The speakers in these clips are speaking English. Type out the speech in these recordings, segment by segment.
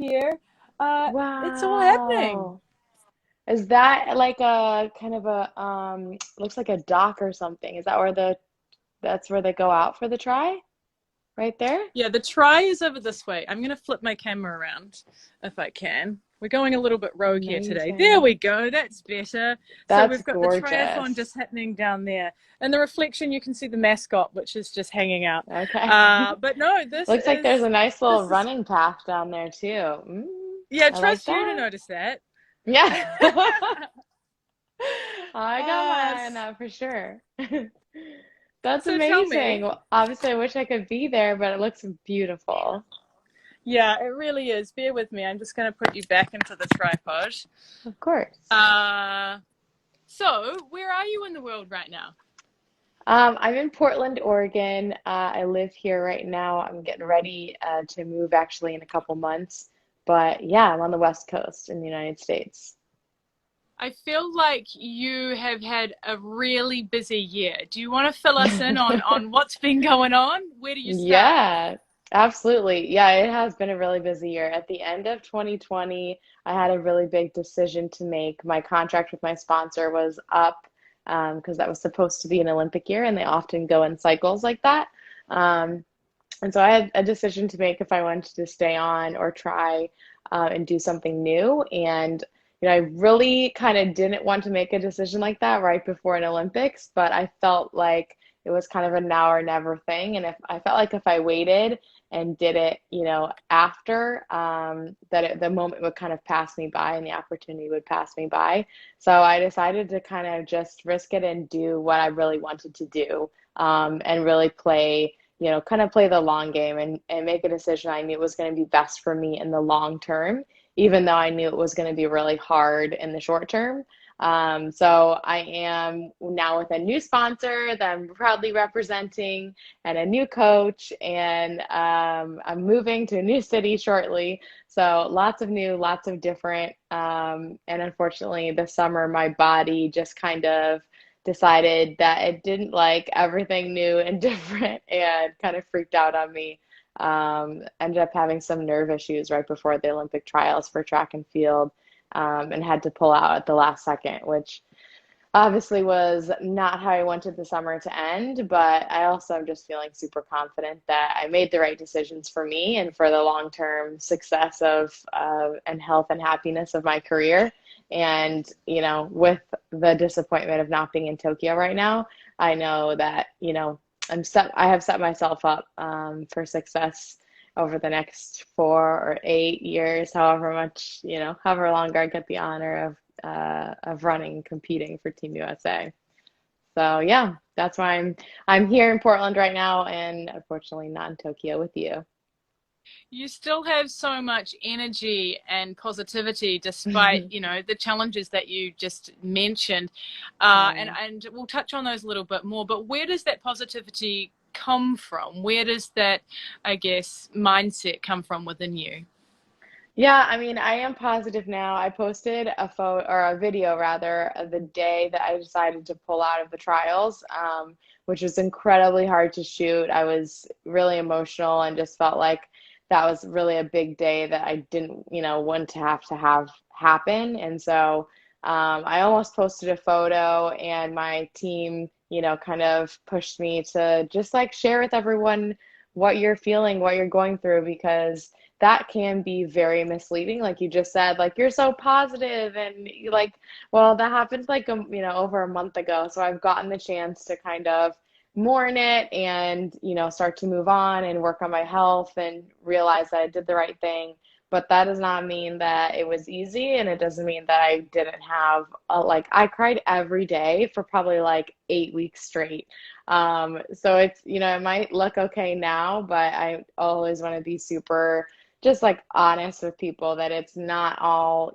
here. It's all happening. Wow. Is that like a kind of a looks like a dock or something? Is that where that's where they go out for the try? Right there? Yeah, the try is over this way. I'm going to flip my camera around if I can. We're going a little bit rogue here today. There Amazing. we go. That's better. So That's we've got the triathlon gorgeous. just happening down there. In the reflection, you can see the mascot, which is just hanging out. Okay. But no, this Looks like there's is a nice little this is running path down there too. yeah. I like Trust you to that. notice that. Yeah. I got my uh, eye on that for sure. That's so tell amazing. me. Well, obviously, I wish I could be there, but it looks beautiful. Yeah, it really is. Bear with me. I'm just going to put you back into the tripod. Of course. Uh, so where are you in the world right now? I'm in Portland, Oregon. I live here right now. I'm getting ready to move actually in a couple months. But yeah, I'm on the West Coast in the United States. I feel like you have had a really busy year. Do you want to fill us in on what's been going on? Where do you start? Yeah, absolutely. Yeah, it has been a really busy year. At the end of 2020, I had a really big decision to make. My contract with my sponsor was up because that was supposed to be an Olympic year, and they often go in cycles like that. Um, and so I had a decision to make if I wanted to stay on or try and do something new. And I really kind of didn't want to make a decision like that right before an Olympics, but I felt like it was kind of a now or never thing. And if I felt like if I waited and did it, after the moment would kind of pass me by and the opportunity would pass me by. So I decided to kind of just risk it and do what I really wanted to do and really play kind of play the long game and make a decision I knew was going to be best for me in the long term, even though I knew it was going to be really hard in the short term. So I am now with a new sponsor that I'm proudly representing and a new coach, and I'm moving to a new city shortly. So lots of new, lots of different. And unfortunately, this summer, my body just kind of decided that it didn't like everything new and different and kind of freaked out on me. Ended up having some nerve issues right before the Olympic trials for track and field, and had to pull out at the last second, which obviously was not how I wanted the summer to end. But I also am just feeling super confident that I made the right decisions for me and for the long-term success of and health and happiness of my career. And, with the disappointment of not being in Tokyo right now, I know that, I have set myself up for success over the next 4 or 8 years, however much, however longer I get the honor of running and competing for Team USA. So yeah, that's why I'm here in Portland right now, and unfortunately not in Tokyo with you. You still have so much energy and positivity despite, the challenges that you just mentioned. And, Yeah. and we'll touch on those a little bit more, but where does that positivity come from? Where does that, I guess, mindset come from within you? Yeah, I mean, I am positive now. I posted a photo or a video rather of the day that I decided to pull out of the trials, which was incredibly hard to shoot. I was really emotional and just felt like that was really a big day that I didn't, want to have happen. And so I almost posted a photo, and my team, kind of pushed me to just like share with everyone what you're feeling, what you're going through, because that can be very misleading. Like you just said, like you're so positive and you like, well, that happened like over a month ago. So I've gotten the chance to kind of mourn it and start to move on and work on my health and realize that I did the right thing. But that does not mean that it was easy, and it doesn't mean that I didn't have like I cried every day for probably like 8 weeks straight. So it's it might look okay now, but I always want to be super just like honest with people that it's not all,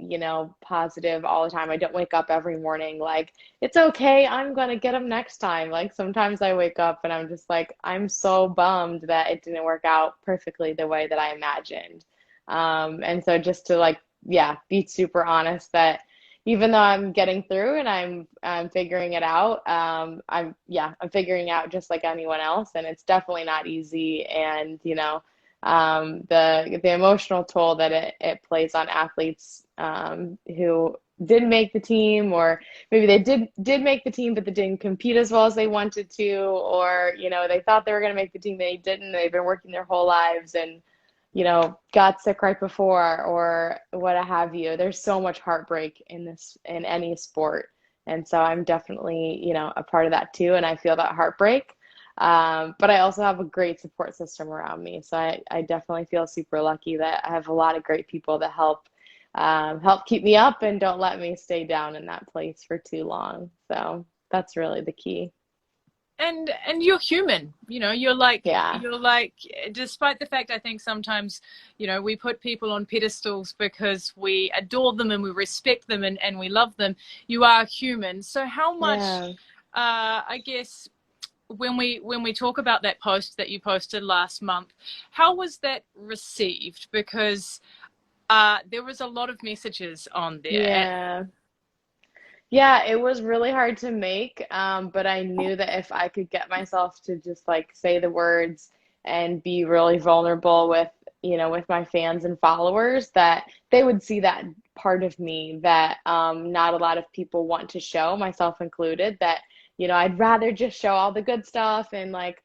positive all the time. I don't wake up every morning like, it's okay, I'm gonna get them next time. Like sometimes I wake up and I'm just like, I'm so bummed that it didn't work out perfectly the way that I imagined. And so just to like, yeah, be super honest that even though I'm getting through and I'm figuring it out, I'm figuring out just like anyone else, and it's definitely not easy. And the emotional toll that it plays on athletes who didn't make the team, or maybe they did make the team, but they didn't compete as well as they wanted to, or, they thought they were going to make the team, they didn't. They've been working their whole lives and, got sick right before, or what have you. There's so much heartbreak in any sport. And so I'm definitely, a part of that too. And I feel that heartbreak. But I also have a great support system around me. So I definitely feel super lucky that I have a lot of great people that help keep me up and don't let me stay down in that place for too long. So that's really the key. And you're human, you're like, Yeah. despite the fact, I think sometimes, we put people on pedestals because we adore them and we respect them and we love them. You are human. So how much, Yeah. I guess, when we talk about that post that you posted last month, how was that received? Because there was a lot of messages on there. Yeah. Yeah, it was really hard to make, but I knew that if I could get myself to just like say the words and be really vulnerable with my fans and followers, that they would see that part of me that not a lot of people want to show, myself included, that, I'd rather just show all the good stuff and like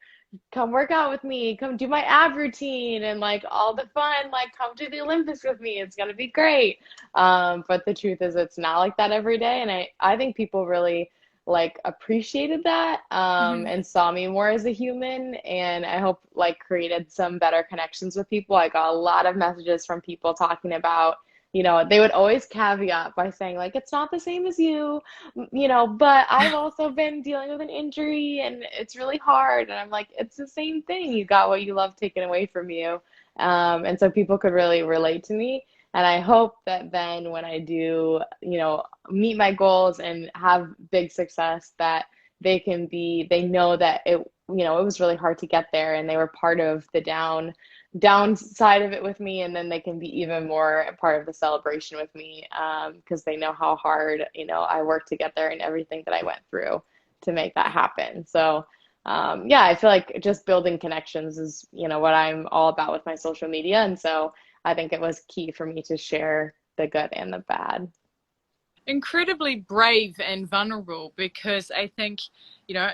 come work out with me, come do my ab routine and like all the fun, like come to the Olympics with me. It's gonna be great. But the truth is it's not like that every day. And I think people really like appreciated that Mhm. and saw me more as a human. And I hope like created some better connections with people. I got a lot of messages from people talking about, they would always caveat by saying like, it's not the same as you, but I've also been dealing with an injury and it's really hard. And I'm like, it's the same thing. You got what you love taken away from you. And so people could really relate to me. And I hope that then when I do, meet my goals and have big success, that they know that it was really hard to get there and they were part of the downside of it with me, and then they can be even more a part of the celebration with me because they know how hard I worked to get there and everything that I went through to make that happen. So yeah, I feel like just building connections is what I'm all about with my social media, and so I think it was key for me to share the good and the bad. Incredibly brave and vulnerable, because I think, you know,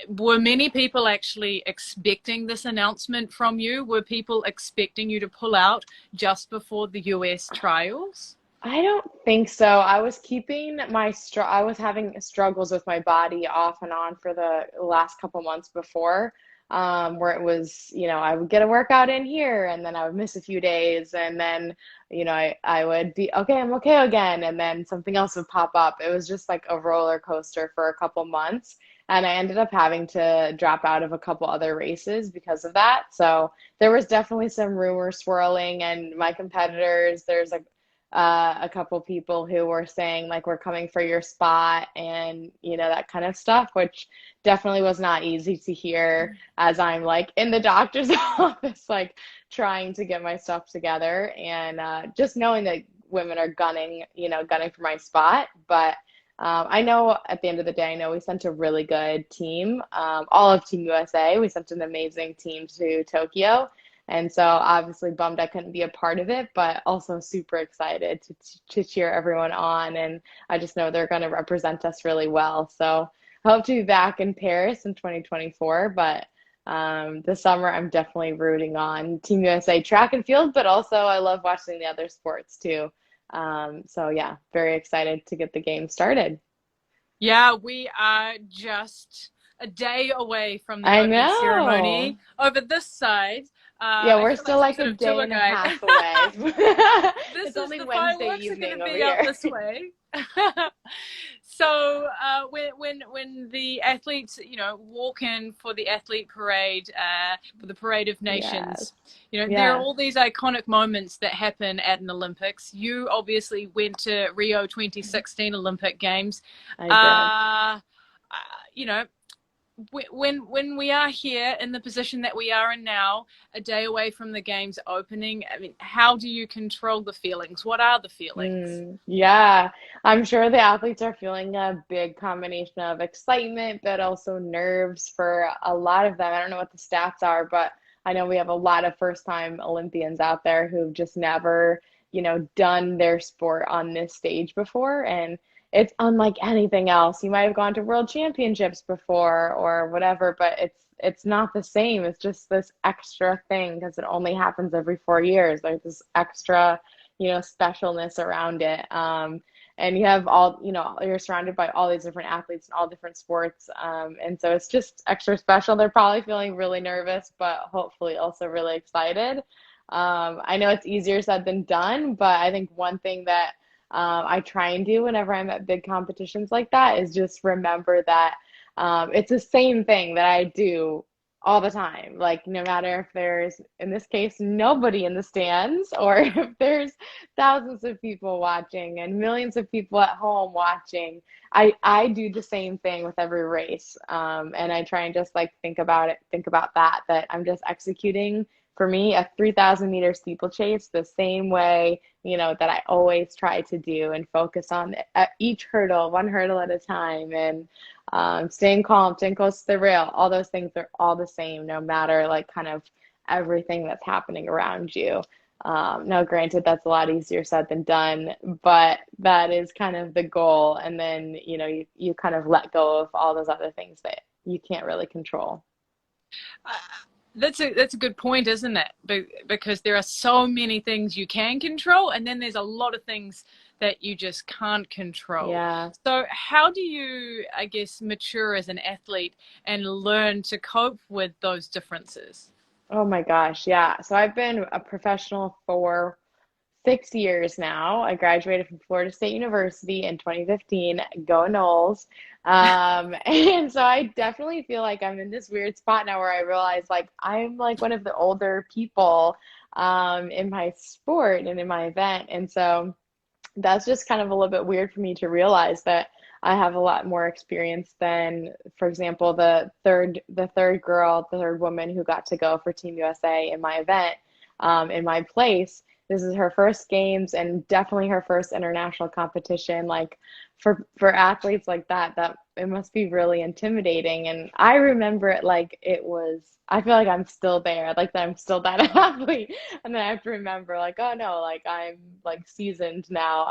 were many people actually expecting this announcement from you? Were people expecting you to pull out just before the US trials? I don't think so. I was keeping I was having struggles with my body off and on for the last couple months before, where it was, I would get a workout in here and then I would miss a few days and then, I would be, okay, I'm okay again. And then something else would pop up. It was just like a roller coaster for a couple months. And I ended up having to drop out of a couple other races because of that. So there was definitely some rumor swirling, and my competitors, there's a couple people who were saying like we're coming for your spot and that kind of stuff, which definitely was not easy to hear as I'm like in the doctor's office like trying to get my stuff together, and just knowing that women are gunning for my spot. But I know at the end of the day, I know we sent a really good team, all of Team USA. We sent an amazing team to Tokyo. And so obviously bummed I couldn't be a part of it, but also super excited to cheer everyone on. And I just know they're going to represent us really well. So I hope to be back in Paris in 2024. But this summer, I'm definitely rooting on Team USA track and field, but also I love watching the other sports too. So yeah, very excited to get the game started. Yeah, we are just a day away from the I opening know. ceremony over this side. Yeah, I we're feel like still some like a sort of day tour and a guide. half away. This It's is only the Wednesday fireworks are going evening to over be out here. this way. So when the athletes walk in for the athlete parade, for the parade of Yes. nations, there are Yeah, all these iconic moments that happen at an Olympics. You obviously went to Rio 2016 Olympic Games. I did. uh, you know, when we are here in the position that we are in now, a day away from the games opening, I mean, how do you control the feelings? What are the feelings? Yeah, I'm sure the athletes are feeling a big combination of excitement, but also nerves for a lot of them. I don't know what the stats are, but I know we have a lot of first-time Olympians out there who've just never, done their sport on this stage before. And it's unlike anything else. You might have gone to world championships before or whatever, but it's not the same. It's just this extra thing because it only happens every 4 years. There's this extra, specialness around it. And you have all, you're surrounded by all these different athletes in all different sports. And so it's just extra special. They're probably feeling really nervous, but hopefully also really excited. I know it's easier said than done, but I think one thing that I try and do whenever I'm at big competitions like that is just remember that it's the same thing that I do all the time. Like, no matter if there's, in this case, nobody in the stands, or if there's thousands of people watching and millions of people at home watching, I do the same thing with every race. And I try and just like think about that I'm just executing, for me, a 3,000-meter steeplechase the same way, that I always try to do, and focus on each hurdle, one hurdle at a time, and staying calm, staying close to the rail. All those things are all the same, no matter like kind of everything that's happening around you. Now, granted, that's a lot easier said than done, but that is kind of the goal. And then, you kind of let go of all those other things that you can't really control. That's a good point, isn't it? Because there are so many things you can control, and then there's a lot of things that you just can't control. Yeah. So how do you, I guess, mature as an athlete and learn to cope with those differences? Oh my gosh. Yeah. So I've been a professional for 6 years now. I graduated from Florida State University in 2015. Go Noles. And so I definitely feel like I'm in this weird spot now where I realize like I'm like one of the older people in my sport and in my event. And so that's just kind of a little bit weird for me to realize that I have a lot more experience than, for example, the third woman who got to go for Team USA in my event, in my place. This is her first games and definitely her first international competition. Like for athletes like that it must be really intimidating. And I remember it like it was, I feel like I'm still there, like that I'm still that athlete. And then I have to remember like, oh no, like I'm like seasoned now.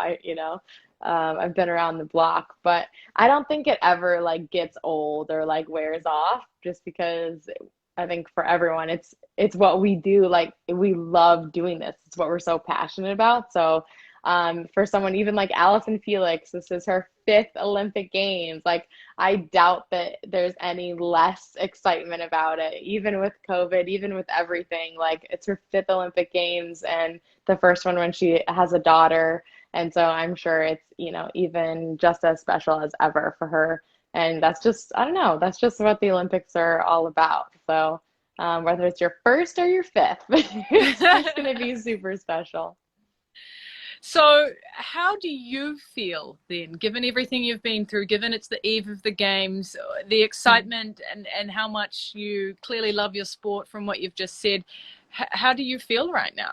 I've been around the block, but I don't think it ever like gets old or like wears off, just because I think for everyone, it's what we do. Like we love doing this. It's what we're so passionate about. So for someone even like Allison Felix, this is her 5th Olympic Games. Like I doubt that there's any less excitement about it, even with COVID, even with everything. Like it's her 5th Olympic Games and the first one when she has a daughter. And so I'm sure it's, even just as special as ever for her. And that's just, I don't know, that's just what the Olympics are all about. So whether it's your first or your 5th, it's just going to be super special. So how do you feel then, given everything you've been through, given it's the eve of the games, the excitement and how much you clearly love your sport from what you've just said, how do you feel right now?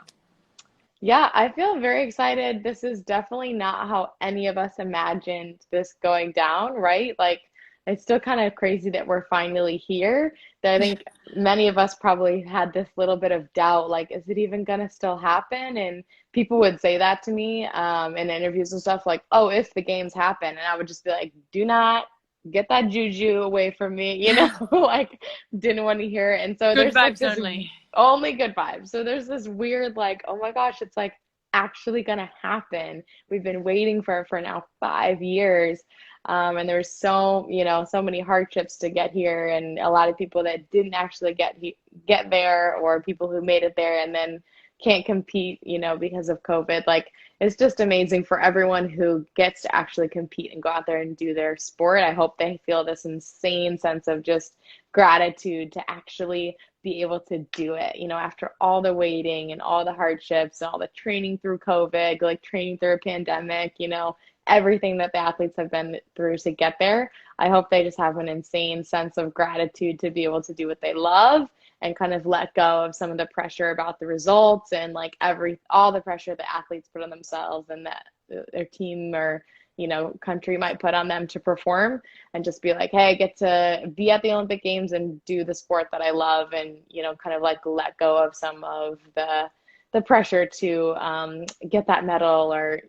Yeah, I feel very excited. This is definitely not how any of us imagined this going down, right? Like, it's still kind of crazy that we're finally here. That I think many of us probably had this little bit of doubt, like, is it even gonna still happen? And people would say that to me in interviews and stuff, like, oh, if the games happen. And I would just be like, do not get that juju away from me, like, didn't want to hear it. And so Good there's like vibes this only. only good vibes. So there's this weird, like, oh my gosh, it's like actually gonna happen. We've been waiting for now 5 years. And there's so many hardships to get here, and a lot of people that didn't actually get there, or people who made it there and then can't compete, because of COVID. Like, it's just amazing for everyone who gets to actually compete and go out there and do their sport. I hope they feel this insane sense of just gratitude to actually be able to do it, after all the waiting and all the hardships and all the training through COVID, like training through a pandemic, everything that the athletes have been through to get there. I hope they just have an insane sense of gratitude to be able to do what they love and kind of let go of some of the pressure about the results and like all the pressure that athletes put on themselves and that their team or country might put on them to perform, and just be like, hey, I get to be at the Olympic Games and do the sport that I love, and, kind of like let go of some of the pressure to get that medal, or,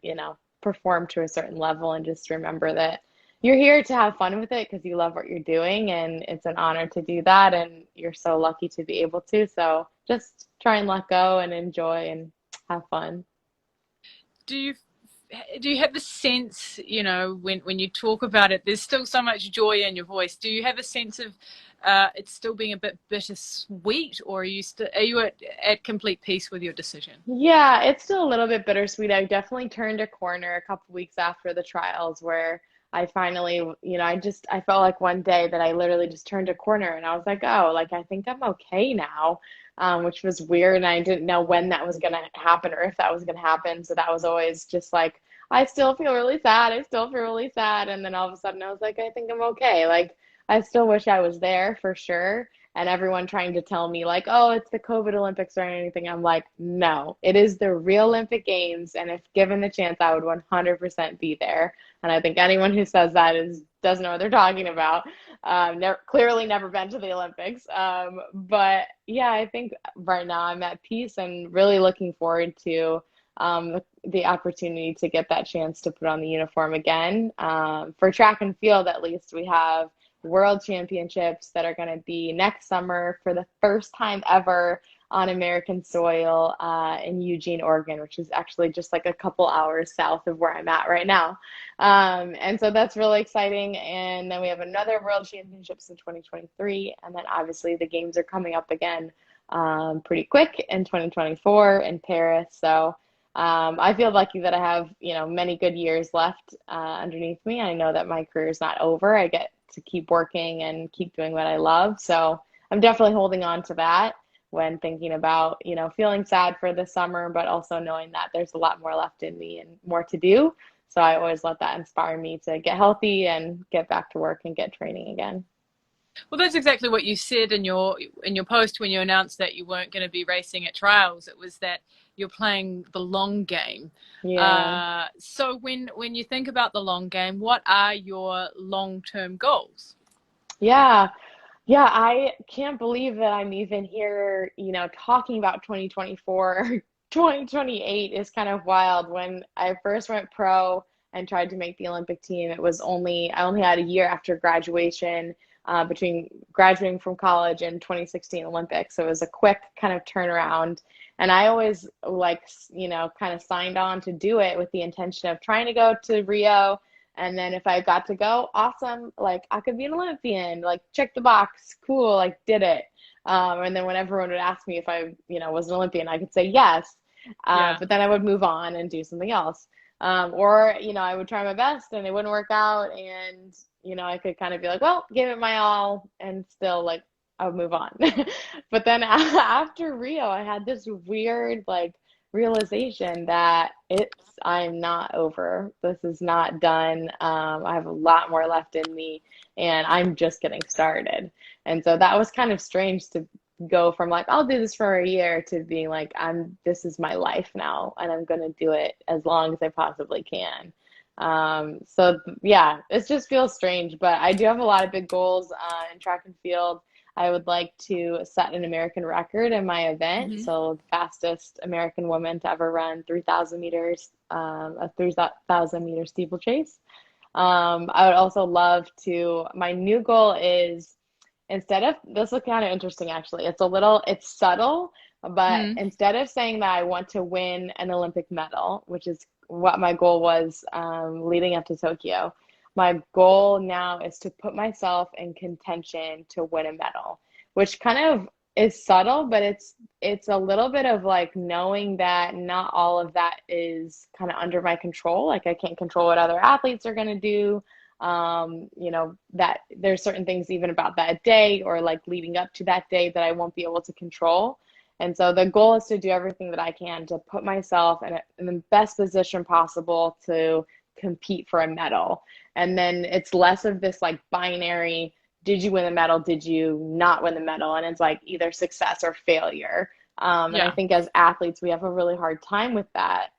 perform to a certain level, and just remember that you're here to have fun with it because you love what you're doing, and it's an honor to do that, and you're so lucky to be able to. So just try and let go and enjoy and have fun. Do you have a sense, when you talk about it, there's still so much joy in your voice. Do you have a sense of it still being a bit bittersweet, or are you at complete peace with your decision? Yeah, it's still a little bit bittersweet. I definitely turned a corner a couple weeks after the trials, where I finally, I felt like one day that I literally just turned a corner, and I was like, oh, like, I think I'm okay now, which was weird. And I didn't know when that was going to happen, or if that was going to happen. So that was always just like, I still feel really sad. I still feel really sad. And then all of a sudden I was like, I think I'm okay. Like, I still wish I was there for sure. And everyone trying to tell me like, oh, it's the COVID Olympics or anything. I'm like, no, it is the real Olympic Games. And if given the chance, I would 100% be there. And I think anyone who says that doesn't know what they're talking about. Clearly never been to the Olympics. But yeah, I think right now I'm at peace and really looking forward to the opportunity to get that chance to put on the uniform again. For track and field, at least, we have World Championships that are going to be next summer for the first time ever on American soil in Eugene, Oregon, which is actually just like a couple hours south of where I'm at right now. And so that's really exciting. And then we have another World Championships in 2023. And then obviously the games are coming up again pretty quick in 2024 in Paris. So I feel lucky that I have, many good years left underneath me. I know that my career is not over. I get to keep working and keep doing what I love. So I'm definitely holding on to that when thinking about, feeling sad for the summer, but also knowing that there's a lot more left in me and more to do. So I always let that inspire me to get healthy and get back to work and get training again. Well, that's exactly what you said in your post when you announced that you weren't going to be racing at trials. It was that you're playing the long game. Yeah. So when you think about the long game, what are your long-term goals? Yeah. Yeah, I can't believe that I'm even here, talking about 2024. 2028 is kind of wild. When I first went pro and tried to make the Olympic team, I only had a year after graduation, between graduating from college and 2016 Olympics. So it was a quick kind of turnaround. And I always kind of signed on to do it with the intention of trying to go to Rio. And then if I got to go, awesome, like I could be an Olympian, like check the box, cool, like did it. And then when everyone would ask me if I, was an Olympian, I could say yes. Yeah. But then I would move on and do something else. Or, I would try my best and it wouldn't work out. And, I could kind of be like, well, give it my all, and still like I would move on. But then after Rio, I had this weird like realization that I'm not over. This is not done. I have a lot more left in me, and I'm just getting started. And so that was kind of strange to go from like, I'll do this for a year, to being like, this is my life now, and I'm going to do it as long as I possibly can. So yeah, it just feels strange, but I do have a lot of big goals in track and field. I would like to set an American record in my event. Mm-hmm. So the fastest American woman to ever run 3,000 meters, a 3,000 meter steeplechase. I would also love to, my new goal is, this is kind of interesting actually. It's subtle, but instead of saying that I want to win an Olympic medal, which is what my goal was leading up to Tokyo, my goal now is to put myself in contention to win a medal, which kind of is subtle, but it's a little bit of like knowing that not all of that is kind of under my control. Like I can't control what other athletes are going to do. That there's certain things even about that day or like leading up to that day that I won't be able to control. And so the goal is to do everything that I can to put myself in the best position possible to compete for a medal. And then it's less of this like binary, did you win the medal? Did you not win the medal? And it's like either success or failure. And I think as athletes, we have a really hard time with that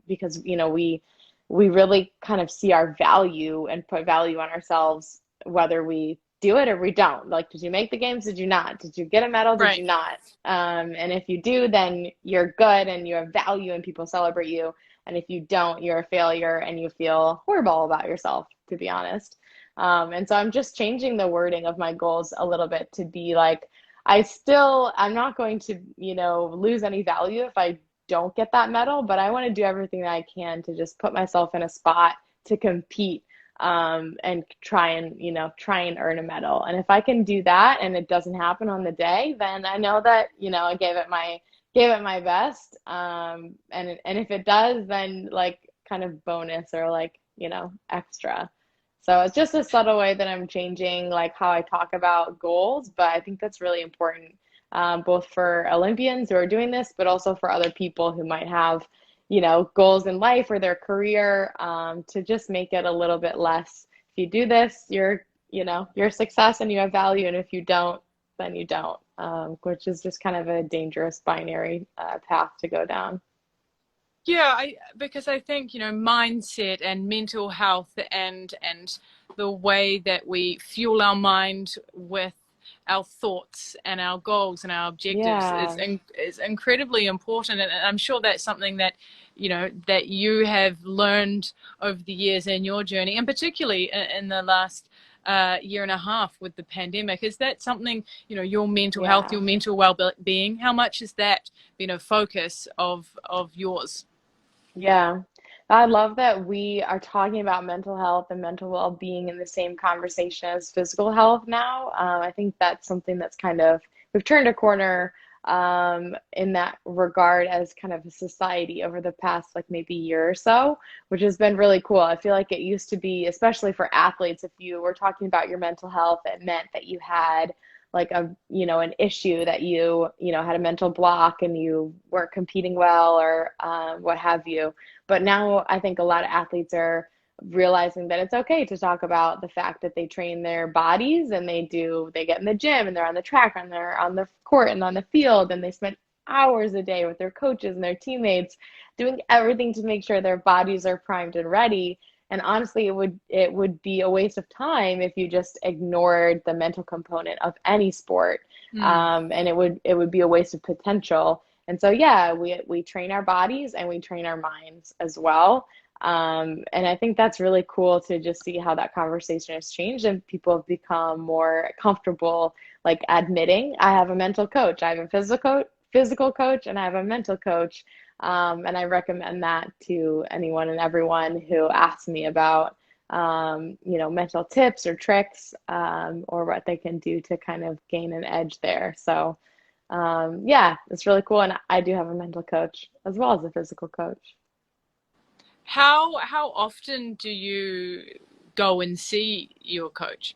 because, we we really kind of see our value and put value on ourselves, whether we do it or we don't. Like, did you make the games? Did you not? Did you get a medal? Did Right. you not? And if you do, then you're good and you have value and people celebrate you. And if you don't, you're a failure and you feel horrible about yourself, to be honest. And so I'm just changing the wording of my goals a little bit to be like, I'm not going to, lose any value if I don't get that medal, but I want to do everything that I can to just put myself in a spot to compete, and try and earn a medal. And if I can do that and it doesn't happen on the day, then I know that, I gave it my best. And if it does, then like kind of bonus or like, extra. So it's just a subtle way that I'm changing like how I talk about goals, but I think that's really important, both for Olympians who are doing this, but also for other people who might have, goals in life or their career, to just make it a little bit less. If you do this, you're a success and you have value, and if you don't, then you don't, which is just kind of a dangerous binary path to go down. Yeah, because I think, mindset and mental health and the way that we fuel our mind with our thoughts and our goals and our objectives Yeah. is incredibly important. And I'm sure that's something that, that you have learned over the years in your journey, and particularly in the last year and a half with the pandemic. Is that something, your mental health, Yeah. your mental well-being, how much has that been a focus of yours? Yeah. I love that we are talking about mental health and mental well-being in the same conversation as physical health now. I think that's something that's we've turned a corner, in that regard as kind of a society over the past like maybe year or so, which has been really cool. I feel like it used to be, especially for athletes, if you were talking about your mental health, it meant that you had like an issue, that you had a mental block and you weren't competing well, or what have you. But now I think a lot of athletes are realizing that it's okay to talk about the fact that they train their bodies and they get in the gym and they're on the track and they're on the court and on the field, and they spend hours a day with their coaches and their teammates doing everything to make sure their bodies are primed and ready. And honestly, it would be a waste of time if you just ignored the mental component of any sport, Mm. and it would be a waste of potential. And so, yeah, we train our bodies and we train our minds as well. And I think that's really cool to just see how that conversation has changed and people have become more comfortable like admitting, I have a mental coach, I have a physical coach, and I have a mental coach. And I recommend that to anyone and everyone who asks me about, mental tips or tricks, or what they can do to kind of gain an edge there. So, yeah, it's really cool. And I do have a mental coach as well as a physical coach. How often do you go and see your coach?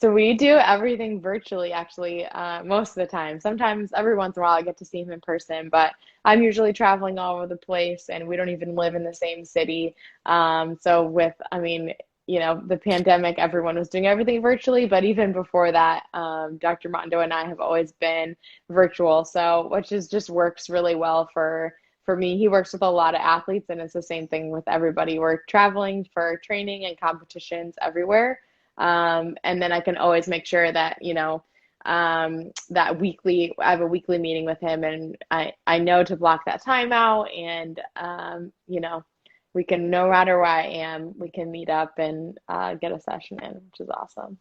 So we do everything virtually, actually, most of the time. Sometimes, every once in a while, I get to see him in person, but I'm usually traveling all over the place, and we don't even live in the same city. So the pandemic, everyone was doing everything virtually, but even before that, Dr. Mondo and I have always been virtual. So, which is just works really well for me. He works with a lot of athletes, and it's the same thing with everybody. We're traveling for training and competitions everywhere. And then I can always make sure that, I have a weekly meeting with him, and I know to block that time out, and, we can, no matter where I am, we can meet up and get a session in, which is awesome.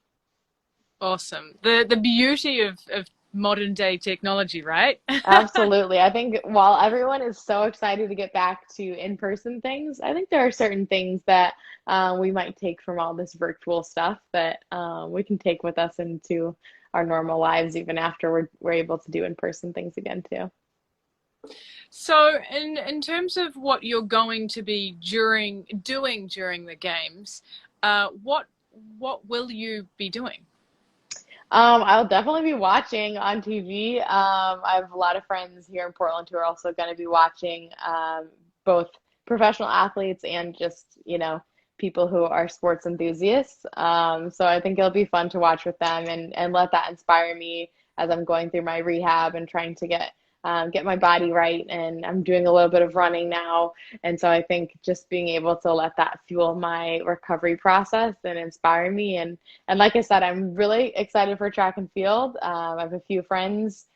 Awesome. The beauty of modern day technology, right? Absolutely. I think while everyone is so excited to get back to in-person things, I think there are certain things that we might take from all this virtual stuff that we can take with us into our normal lives even after we're able to do in-person things again too. So in terms of what you're going to be doing during the games, what will you be doing? I'll definitely be watching on TV. I have a lot of friends here in Portland who are also going to be watching, both professional athletes and just, people who are sports enthusiasts. So I think it'll be fun to watch with them and let that inspire me as I'm going through my rehab and trying to get get my body right. And I'm doing a little bit of running now. And so I think just being able to let that fuel my recovery process and inspire me. And like I said, I'm really excited for track and field. I have a few friends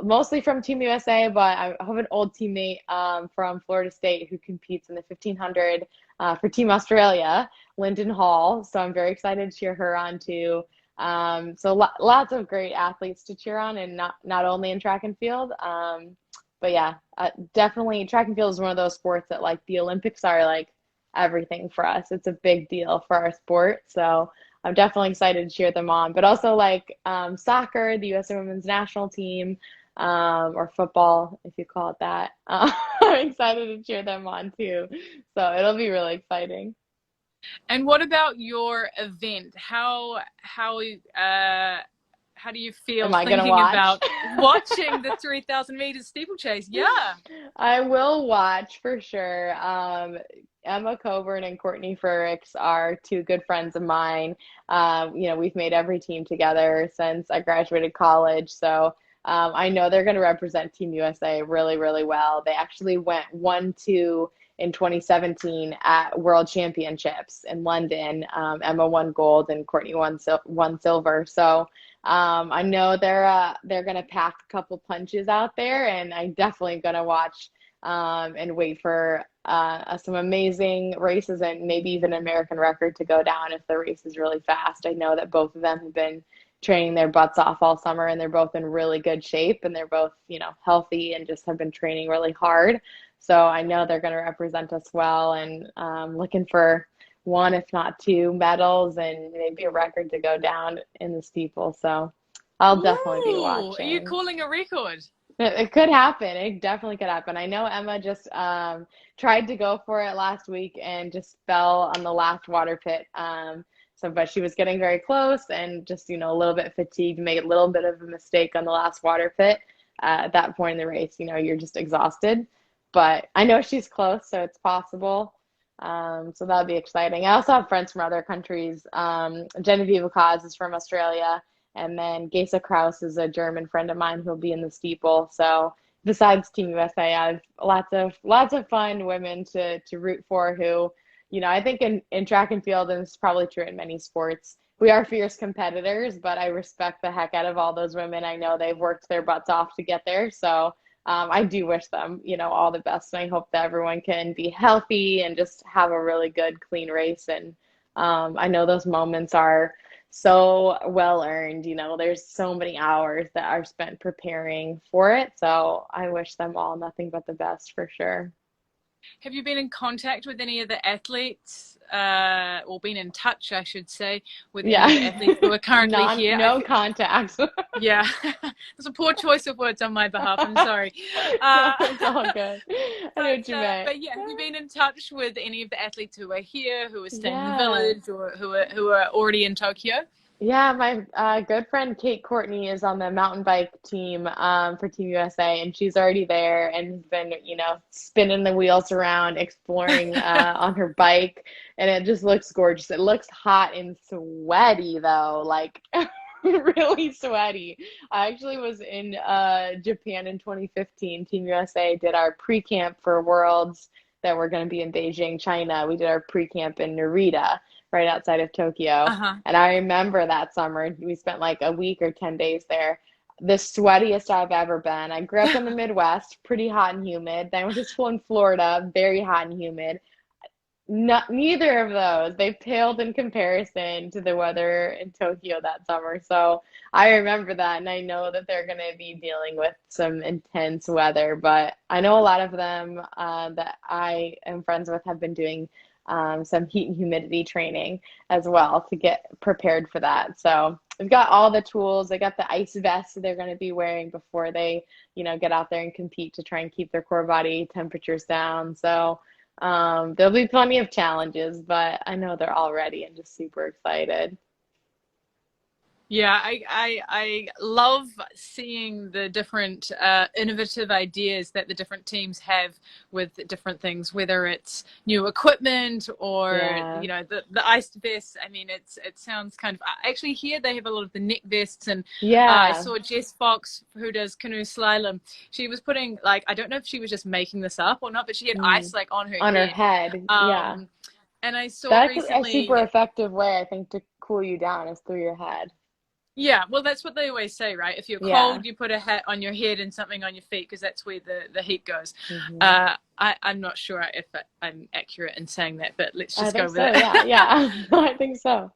mostly from Team USA, but I have an old teammate from Florida State who competes in the 1500 for Team Australia, Lyndon Hall. So I'm very excited to cheer her on too. So lots of great athletes to cheer on, and not only in track and field. But yeah, definitely track and field is one of those sports that, like, the Olympics are like everything for us. It's a big deal for our sport. So I'm definitely excited to cheer them on. But also, like, soccer, the USA women's national team, or football, if you call it that. I'm excited to cheer them on too. So it'll be really exciting. And what about your event? How do you feel Am I gonna thinking watch? about watching the 3,000 meters steeplechase? Yeah. I will watch for sure. Emma Coburn and Courtney Frericks are two good friends of mine. We've made every team together since I graduated college. So I know they're going to represent Team USA really, really well. They actually went 1-2 in 2017 at World Championships in London. Emma won gold and Courtney won silver. So I know they're going to pack a couple punches out there, and I'm definitely going to watch and wait for some amazing races and maybe even an American record to go down if the race is really fast. I know that both of them have been training their butts off all summer, and they're both in really good shape, and they're both, healthy and just have been training really hard. So I know they're going to represent us well, and looking for one, if not two medals and maybe a record to go down in the steeple. So I'll definitely be Ooh, are you watching. calling a record? It could happen. It definitely could happen. I know Emma just tried to go for it last week and just fell on the last water pit. But she was getting very close and just, a little bit fatigued, made a little bit of a mistake on the last water pit. At that point in the race, you're just exhausted. But I know she's close, so it's possible. So that'll be exciting. I also have friends from other countries. Genevieve Kaz is from Australia. And then Gesa Kraus is a German friend of mine who'll be in the steeple. So besides Team USA, I have lots of fun women to root for who, I think in track and field, and it's probably true in many sports, we are fierce competitors, but I respect the heck out of all those women. I know they've worked their butts off to get there. So I do wish them, all the best. And I hope that everyone can be healthy and just have a really good, clean race. And I know those moments are so well earned. There's so many hours that are spent preparing for it. So I wish them all nothing but the best for sure. Have you been in contact with any of the athletes, or been in touch, I should say, with any of the athletes who are currently here? No contact. Yeah, it's a poor choice of words on my behalf. I'm sorry. No, it's all good. I know what you meant. But yeah, have you been in touch with any of the athletes who are here, who are staying in the Yeah. village, or who are already in Tokyo? Yeah, my good friend Kate Courtney is on the mountain bike team for Team USA, and she's already there and has been, spinning the wheels around, exploring on her bike, and it just looks gorgeous. It looks hot and sweaty though, like really sweaty. I actually was in Japan in 2015. Team USA did our pre-camp for Worlds that were going to be in Beijing, China. We did our pre-camp in Narita, right outside of Tokyo. Uh-huh. And I remember that summer, we spent like a week or 10 days there. The sweatiest I've ever been. I grew up in the Midwest, pretty hot and humid. Then I went to school in Florida, very hot and humid. Neither of those, they paled in comparison to the weather in Tokyo that summer. So I remember that, and I know that they're going to be dealing with some intense weather. But I know a lot of them that I am friends with have been doing some heat and humidity training as well to get prepared for that. So we've got all the tools. They got the ice vest they're going to be wearing before they, get out there and compete to try and keep their core body temperatures down. So there'll be plenty of challenges, but I know they're all ready and just super excited. Yeah, I love seeing the different innovative ideas that the different teams have with different things, whether it's new equipment or Yeah. the ice vests. I mean, it sounds kind of actually here they have a lot of the neck vests, and I Yeah. saw Jess Fox, who does canoe slalom. She was putting, like, I don't know if she was just making this up or not, but she had Mm. ice like on her On her head. head. Yeah. Um, and I saw That's a super recently. effective way, I think, to cool you down is through your head. Yeah, well, that's what they always say, right? If you're Yeah. cold, you put a hat on your head and something on your feet because that's where the heat goes. Hmm. I'm not sure if I'm accurate in saying that, but let's I just go think with so. Yeah. it. Yeah. I think so.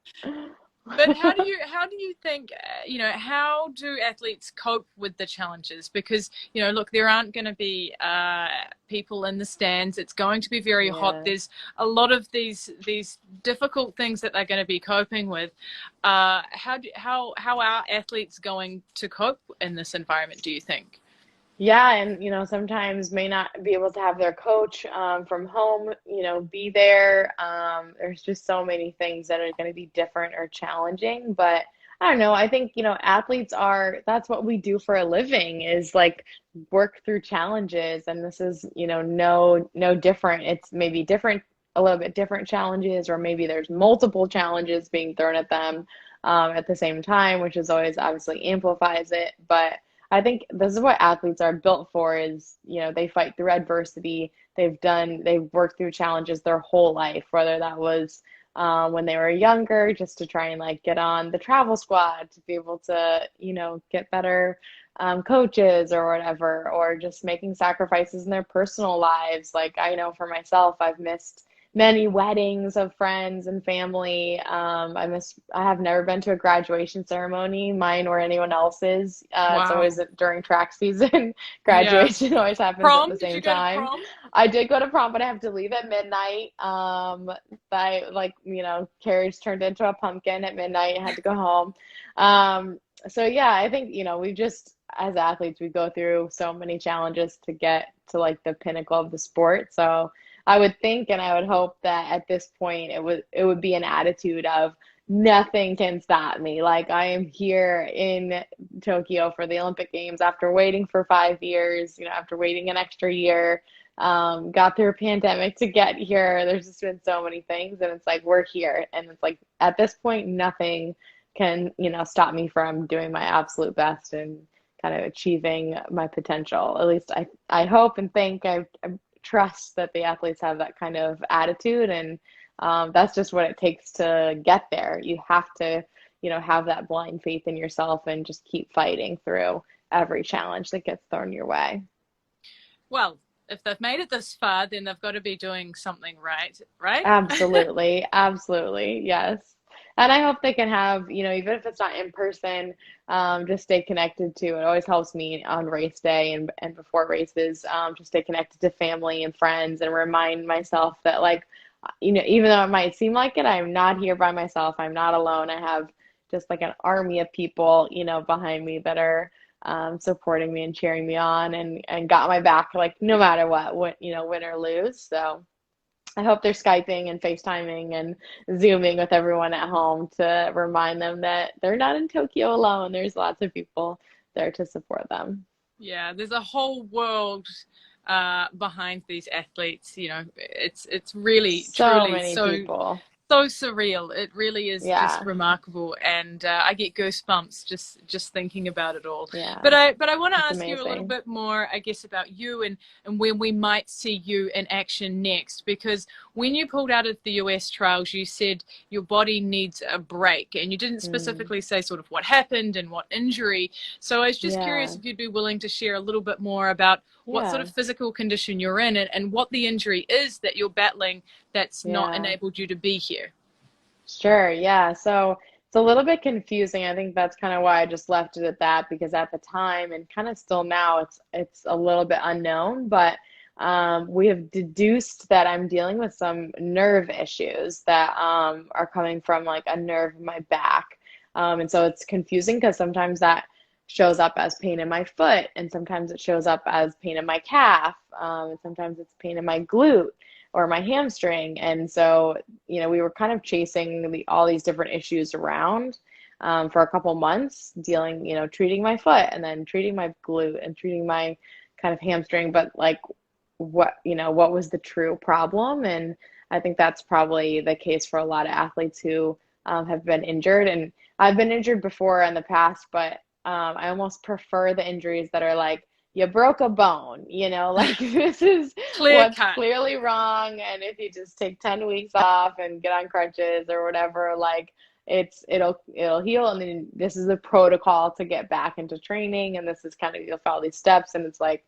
But how do you think how do athletes cope with the challenges? Because look, there aren't going to be people in the stands. It's going to be very hot. Yeah. There's a lot of these difficult things that they're going to be coping with. How are athletes going to cope in this environment, do you think? Yeah, and sometimes may not be able to have their coach from home, be there. There's just so many things that are going to be different or challenging. But I don't know. I think, athletes that's what we do for a living is like work through challenges. And this is, no different. It's maybe different, a little bit different challenges, or maybe there's multiple challenges being thrown at them at the same time, which is always obviously amplifies it. But I think this is what athletes are built for is, they fight through adversity. They've worked through challenges their whole life, whether that was when they were younger, just to try and like get on the travel squad to be able to, get better coaches or whatever, or just making sacrifices in their personal lives. Like I know for myself, I've missed many weddings of friends and family. I have never been to a graduation ceremony, mine or anyone else's. It's Wow. always during track season. Yeah. Graduation always happens at the Prom? Did you same go to time. prom? I did go to prom, but I have to leave at midnight. I like, carriage turned into a pumpkin at midnight. I had to go home. So yeah, I think, we just as athletes, we go through so many challenges to get to like the pinnacle of the sport. So I would think and I would hope that at this point it would be an attitude of nothing can stop me. Like I am here in Tokyo for the Olympic Games after waiting for 5 years, after waiting an extra year, got through a pandemic to get here. There's just been so many things, and it's like we're here, and it's like at this point nothing can, stop me from doing my absolute best and kind of achieving my potential. At least I hope and think I trust that the athletes have that kind of attitude, and that's just what it takes to get there. You have to, have that blind faith in yourself and just keep fighting through every challenge that gets thrown your way. Well, if they've made it this far, then they've got to be doing something right, right? Absolutely, absolutely, yes. And I hope they can have, even if it's not in person, just stay connected to. It always helps me on race day and before races, to stay connected to family and friends and remind myself that, like, even though it might seem like it, I'm not here by myself. I'm not alone. I have just like an army of people, behind me that are supporting me and cheering me on and got my back, like no matter what, win or lose. So I hope they're Skyping and FaceTiming and Zooming with everyone at home to remind them that they're not in Tokyo alone. There's lots of people there to support them. Yeah, there's a whole world behind these athletes. It's really So truly many people. so surreal. It really is just Yeah, remarkable, and I get goosebumps just thinking about it all. yeah, But I want to it's ask you a little amazing. bit more, I guess, about you and when we might see you in action next. Because when you pulled out of the US trials, you said your body needs a break, and you didn't Mm, specifically say sort of what happened and what injury. So I was just curious yeah, if you'd be willing to share a little bit more about what sort yeah, of physical condition you're in and what the injury is that you're battling that's not yeah. enabled you to be here. Sure, yeah. So it's a little bit confusing. I think that's kind of why I just left it at that because at the time and kind of still now it's a little bit unknown, but we have deduced that I'm dealing with some nerve issues that are coming from like a nerve in my back. And so it's confusing because sometimes that shows up as pain in my foot, and sometimes it shows up as pain in my calf, and sometimes it's pain in my glute or my hamstring. And so we were kind of chasing all these different issues around. for a couple months, dealing, treating my foot and then treating my glute and treating my kind of hamstring, but like what was the true problem? And I think that's probably the case for a lot of athletes who have been injured. And I've been injured before in the past, but I almost prefer the injuries that are like, you broke a bone, like this is Clear what's cut. clearly wrong. And if you just take 10 weeks off and get on crutches or whatever, like it'll heal. And then this is the protocol to get back into training. And this is kind of, you'll follow these steps, and it's like,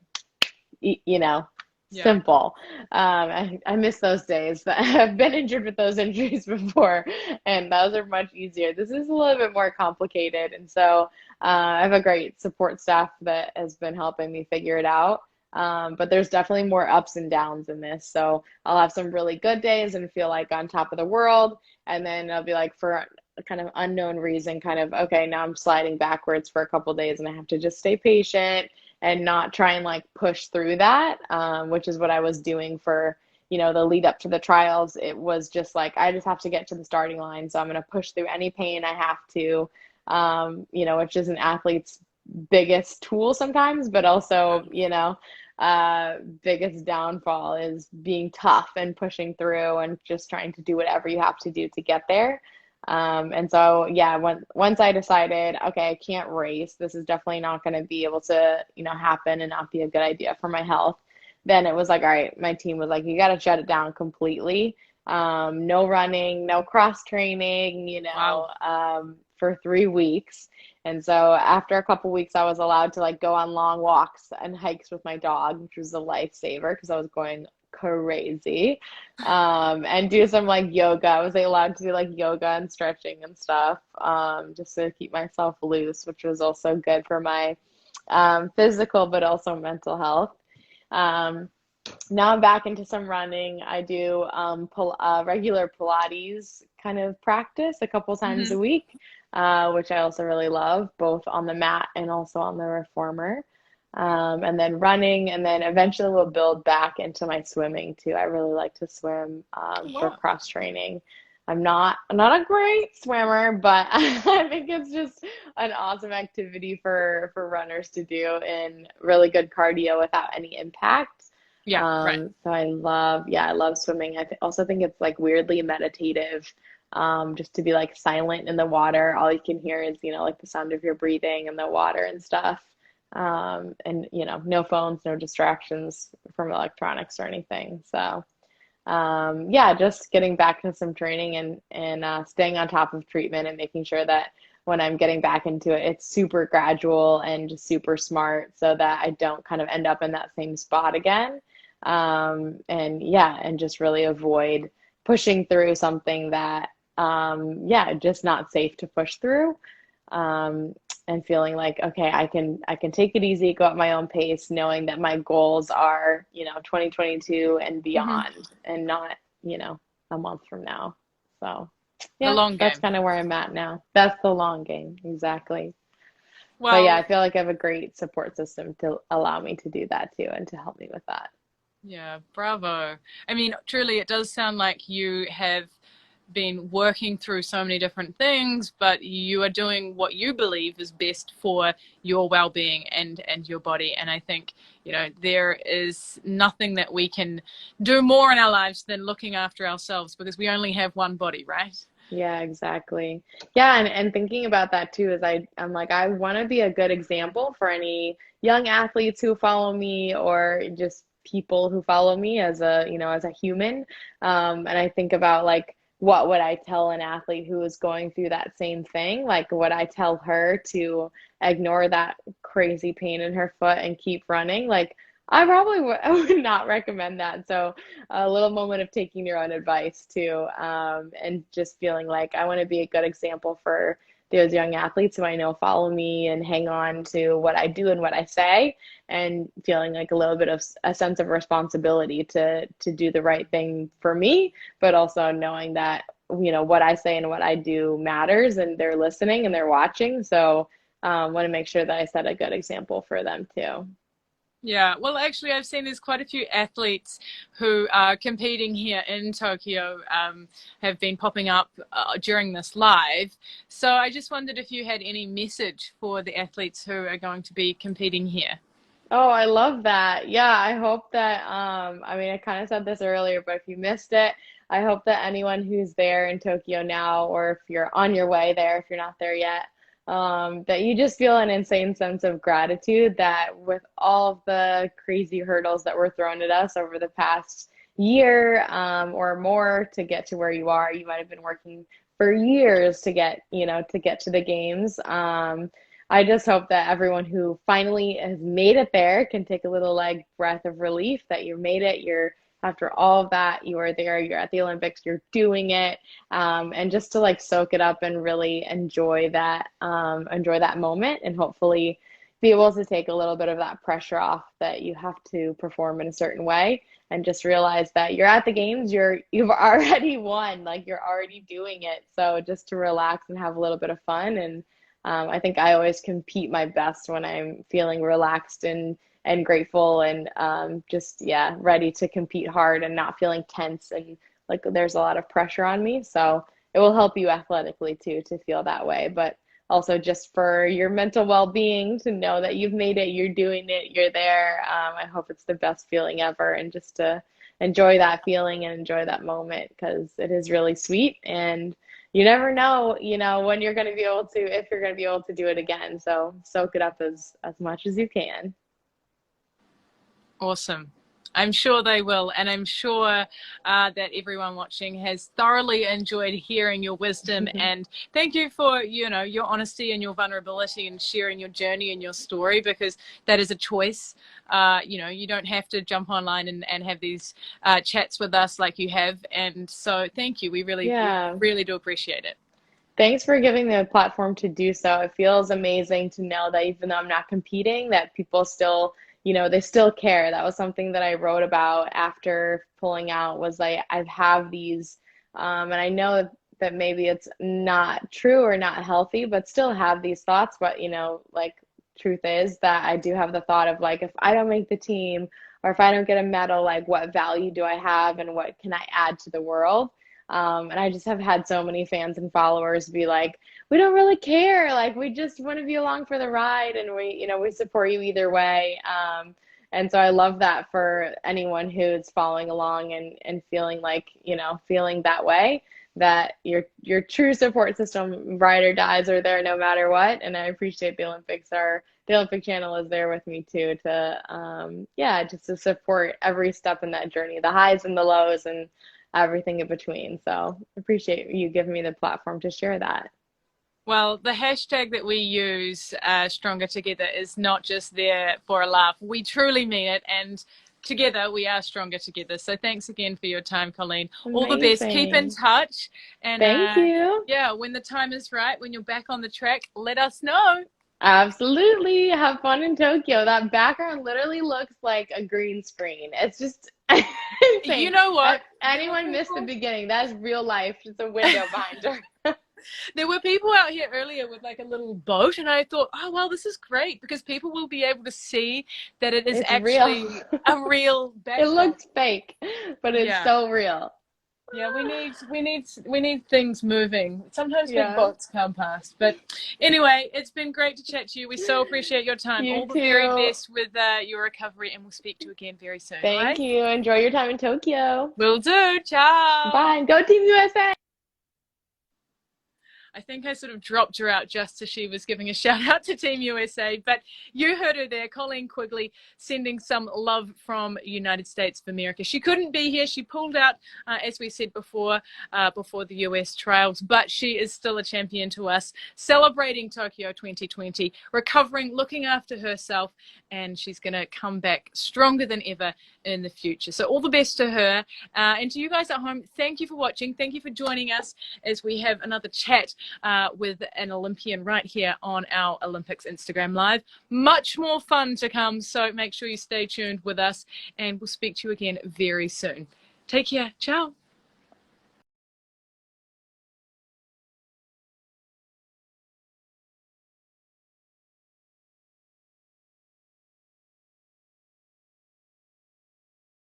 Yeah. simple. I miss those days. I've been injured with those injuries before, and those are much easier. This is a little bit more complicated, and so I have a great support staff that has been helping me figure it out. But there's definitely more ups and downs in this. So I'll have some really good days and feel like on top of the world, and then I'll be like, for a kind of unknown reason, kind of, okay, now I'm sliding backwards for a couple days, and I have to just stay patient and not try and like push through that, which is what I was doing for, the lead up to the trials. It was just like, I just have to get to the starting line. So I'm going to push through any pain I have to, which is an athlete's biggest tool sometimes, but also, biggest downfall is being tough and pushing through and just trying to do whatever you have to do to get there. And so, yeah, once I decided, okay, I can't race, this is definitely not going to be able to, happen and not be a good idea for my health. Then it was like, all right, my team was like, you got to shut it down completely. No running, no cross training, Wow. for 3 weeks. And so after a couple weeks, I was allowed to like go on long walks and hikes with my dog, which was a lifesaver because I was going crazy, and do some like yoga. I was allowed to do like yoga and stretching and stuff, just to keep myself loose, which was also good for my physical but also mental health. Now I'm back into some running. I do regular Pilates kind of practice a couple times a Hmm. week, which I also really love, both on the mat and also on the reformer. And then running, and then eventually we'll build back into my swimming too. I really like to swim for Wow. cross training. I'm not a great swimmer, but I think it's just an awesome activity for runners to do, and really good cardio without any impact. Yeah, right. So I love swimming. Also think it's like weirdly meditative, just to be like silent in the water. All you can hear is, like the sound of your breathing in the water and stuff. And no phones, no distractions from electronics or anything. So, yeah, just getting back to some training and staying on top of treatment and making sure that when I'm getting back into it, it's super gradual and just super smart so that I don't kind of end up in that same spot again. And yeah, and just really avoid pushing through something that, yeah, just not safe to push through. And feeling like, okay, I can take it easy, go at my own pace, knowing that my goals are, 2022 and Hmm. beyond, and not, a month from now. So, The yeah, long that's game. kind of where I'm at now. That's the long game, exactly. But yeah, Well, I feel like I have a great support system to allow me to do that too and to help me with that. yeah, bravo. I mean, truly, it does sound like you have been working through so many different things, but you are doing what you believe is best for your well-being and your body. And I think, there is nothing that we can do more in our lives than looking after ourselves, because we only have one body, right? Yeah, exactly. Yeah, and thinking about that too is I'm like, I want to be a good example for any young athletes who follow me, or just people who follow me as a human. And I think about like, what would I tell an athlete who is going through that same thing? Like, would I tell her to ignore that crazy pain in her foot and keep running? Like, I would not recommend that. So a little moment of taking your own advice too, and just feeling like I want to be a good example for those young athletes who I know follow me and hang on to what I do and what I say, and feeling like a little bit of a sense of responsibility to do the right thing for me, but also knowing that what I say and what I do matters, and they're listening and they're watching. So want to make sure that I set a good example for them too. Yeah, well, actually, I've seen there's quite a few athletes who are competing here in Tokyo, have been popping up during this live. So I just wondered if you had any message for the athletes who are going to be competing here. Oh, I love that. Yeah, I hope that, I mean, I kind of said this earlier, but if you missed it, I hope that anyone who's there in Tokyo now, or if you're on your way there, if you're not there yet, that you just feel an insane sense of gratitude that with all of the crazy hurdles that were thrown at us over the past year, or more to get to where you are, you might have been working for years to get, to get to the games. I just hope that everyone who finally has made it there can take a little like breath of relief that you made it. You're after all of that, you are there, you're at the Olympics, you're doing it, and just to like soak it up and really enjoy that moment, and hopefully be able to take a little bit of that pressure off that you have to perform in a certain way, and just realize that you're at the games, you've already won, like you're already doing it. So just to relax and have a little bit of fun. And I think I always compete my best when I'm feeling relaxed and grateful, and just, yeah, ready to compete hard and not feeling tense and like there's a lot of pressure on me. So it will help you athletically too to feel that way, but also just for your mental well-being to know that you've made it, you're doing it, you're there. I hope it's the best feeling ever, and just to enjoy that feeling and enjoy that moment, because it is really sweet, and you never know, when you're going to be able to, if you're going to be able to do it again. So soak it up as much as you can. Awesome. I'm sure they will, and I'm sure that everyone watching has thoroughly enjoyed hearing your wisdom. And thank you for your honesty and your vulnerability and sharing your journey and your story, because that is a choice. You don't have to jump online and have these chats with us like you have. And so thank you. We Yeah. really do appreciate it. Thanks for giving me a platform to do so. It feels amazing to know that even though I'm not competing, that people still, they still care. That was something that I wrote about after pulling out, was like, I have these, and I know that maybe it's not true or not healthy, but still have these thoughts. But, like, truth is that I do have the thought of like, if I don't make the team, or if I don't get a medal, like what value do I have and what can I add to the world? And I just have had so many fans and followers be like, we don't really care. Like, we just want to be along for the ride, and we support you either way. And so I love that for anyone who's following along and feeling like, feeling that way, that your true support system, ride or dies, are there no matter what. And I appreciate the Olympic channel is there with me too, to, just to support every step in that journey, the highs and the lows, and everything in between. So appreciate you giving me the platform to share that. Well, the hashtag that we use, Stronger Together, is not just there for a laugh. We truly mean it, and together we are stronger together. So thanks again for your time, Colleen. All the best. Keep in Amazing. touch. And Thank you. yeah, when the time is right, when you're back on the track, let us know. Absolutely. Have fun in Tokyo. That background literally looks like a green screen. It's just insane. You know what? If anyone missed the beginning, that's real life. Just a window behind her. There were people out here earlier with like a little boat, and I thought, oh, well, this is great, because people will be able to see that it is It's actually real. a real It background. looks fake, but it's so real. Yeah, we need things moving. Sometimes big boats come past. But anyway, it's been great to chat to you. We so appreciate your time. You All the very too. best with your recovery, and we'll speak to you again very soon. Thank right? you. Enjoy your time in Tokyo. Will do. Ciao. Bye. Go Team USA. I think I sort of dropped her out just as she was giving a shout out to Team USA, but you heard her there, Colleen Quigley, sending some love from United States of America. She couldn't be here. She pulled out, as we said before the US trials, but she is still a champion to us, celebrating Tokyo 2020, recovering, looking after herself, and she's going to come back stronger than ever in the future. So all the best to her. And to you guys at home, thank you for watching. Thank you for joining us as we have another chat with an Olympian right here on our Olympics Instagram Live. Much more fun to come, so make sure you stay tuned with us, and we'll speak to you again very soon. Take care. Ciao.